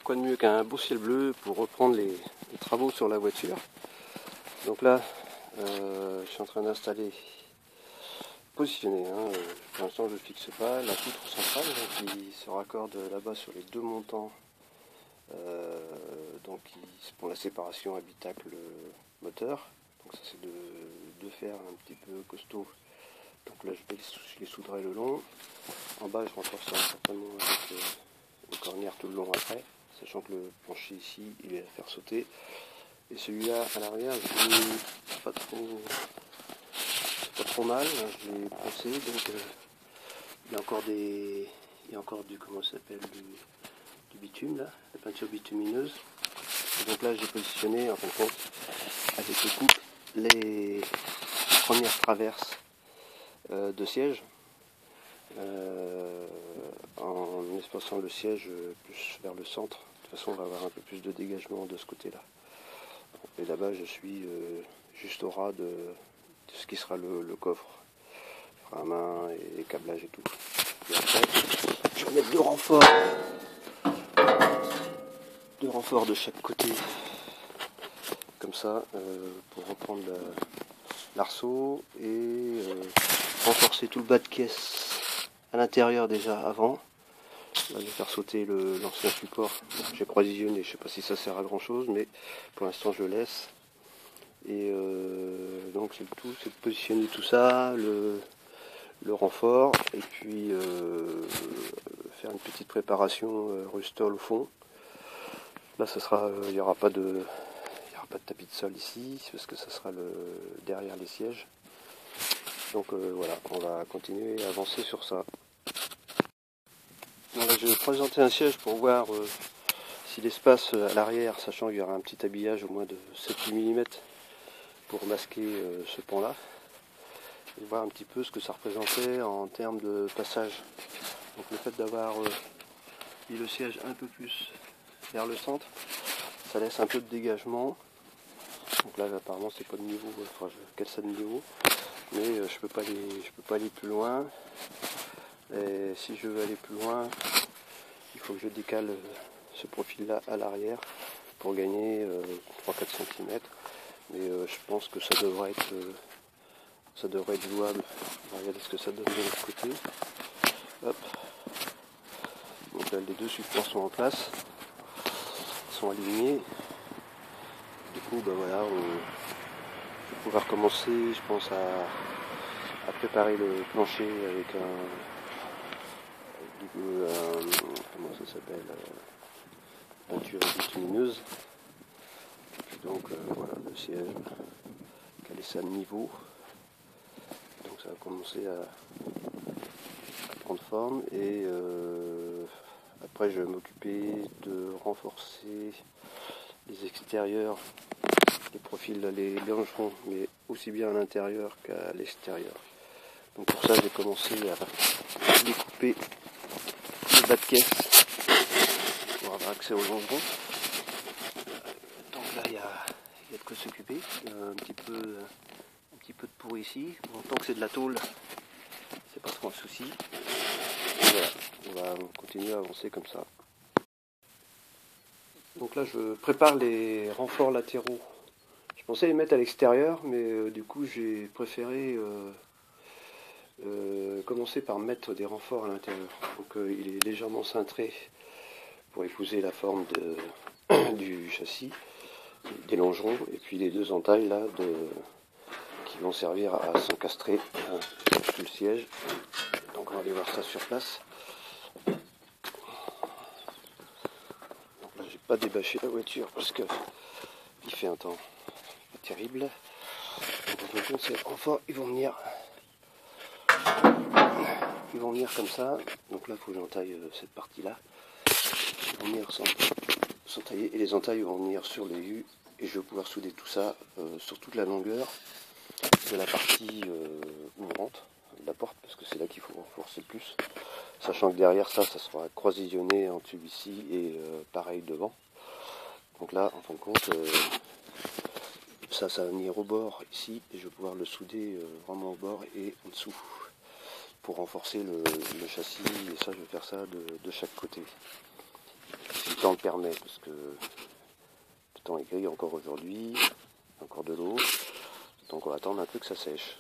quoi de mieux qu'un beau ciel bleu pour reprendre les travaux sur la voiture. Donc là, je suis en train d'installer, positionner, pour l'instant je ne fixe pas, la poutre centrale qui se raccorde là-bas sur les deux montants, donc pour la séparation habitacle-moteur. Donc ça c'est de fer un petit peu costaud. Donc là je les soudrer le long. En bas je renforcerai certainement avec une cornière tout le long après, sachant que le plancher ici il est à faire sauter. Et celui-là à l'arrière, je l'ai pas trop mal, je l'ai poncé, donc il y a encore du comment ça s'appelle, du bitume là, la peinture bitumineuse. Et donc là j'ai positionné en fin de compte avec le couple les premières traverses de siège, en espaçant le siège plus vers le centre. De toute façon on va avoir un peu plus de dégagement de ce côté là. Et là-bas je suis juste au ras de ce qui sera le coffre, frein à main et câblage et tout. Et après je vais mettre deux renforts de chaque côté, comme ça, pour reprendre l'arceau et renforcer tout le bas de caisse à l'intérieur déjà avant. Là, je vais faire sauter l'ancien support. J'ai croisillonné, je ne sais pas si ça sert à grand chose, mais pour l'instant je le laisse. Et donc c'est le tout, c'est de positionner tout ça, le renfort, et puis faire une petite préparation rustol au fond. Là ça sera, il n'y aura pas de tapis de sol ici, parce que ça sera derrière les sièges. Donc voilà, on va continuer à avancer sur ça. Donc, je vais présenter un siège pour voir si l'espace à l'arrière, sachant qu'il y aura un petit habillage au moins de 7 mm pour masquer ce pan-là, et voir un petit peu ce que ça représentait en termes de passage. Donc le fait d'avoir mis le siège un peu plus vers le centre, ça laisse un peu de dégagement. Donc là apparemment c'est pas de niveau, il faudra que je cale ça de niveau, mais je peux pas aller plus loin. Et si je veux aller plus loin, il faut que je décale ce profil là à l'arrière pour gagner 3-4 cm. Mais je pense que ça devrait être jouable. On va regarder ce que ça donne de l'autre côté. Hop. Donc là les deux supports sont en place, ils sont alignés. Du coup voilà, je vais pouvoir commencer, je pense, à préparer le plancher avec comment ça s'appelle, peinture bitumineuse. Et puis donc voilà, le siège, caler ça de niveau. Donc ça va commencer à prendre forme, et après je vais m'occuper de renforcer les extérieurs, les profils, les longerons, mais aussi bien à l'intérieur qu'à l'extérieur. Donc pour ça j'ai commencé à découper le bas de caisse pour avoir accès aux longerons. Donc là il y a de quoi s'occuper. Il y a un petit peu de pourri ici. Bon, tant que c'est de la tôle, c'est pas trop un souci. Et voilà, on va continuer à avancer comme ça. Donc là je prépare les renforts latéraux. Je pensais les mettre à l'extérieur, mais du coup j'ai préféré commencer par mettre des renforts à l'intérieur. Donc il est légèrement cintré pour épouser la forme du châssis, des longerons, et puis les deux entailles là qui vont servir à s'encastrer sous le siège. Donc on va aller voir ça sur place. Donc là j'ai pas débâché la voiture parce que il fait un temps pas terrible. Donc ces renforts ils vont venir comme ça. Donc là il faut que j'entaille cette partie là. Ils vont venir sans tailler, et les entailles vont venir sur les U, et je vais pouvoir souder tout ça sur toute la longueur de la partie ouvrante de la porte, parce que c'est là qu'il faut renforcer le plus, sachant que derrière ça sera croisillonné en tube ici, et pareil devant. Donc là en fin de compte ça va venir au bord ici, et je vais pouvoir le souder vraiment au bord et en dessous pour renforcer le châssis, et ça je vais faire ça de chaque côté. temps le permet, parce que le temps est gris encore aujourd'hui, encore de l'eau, donc on va attendre un peu que ça sèche.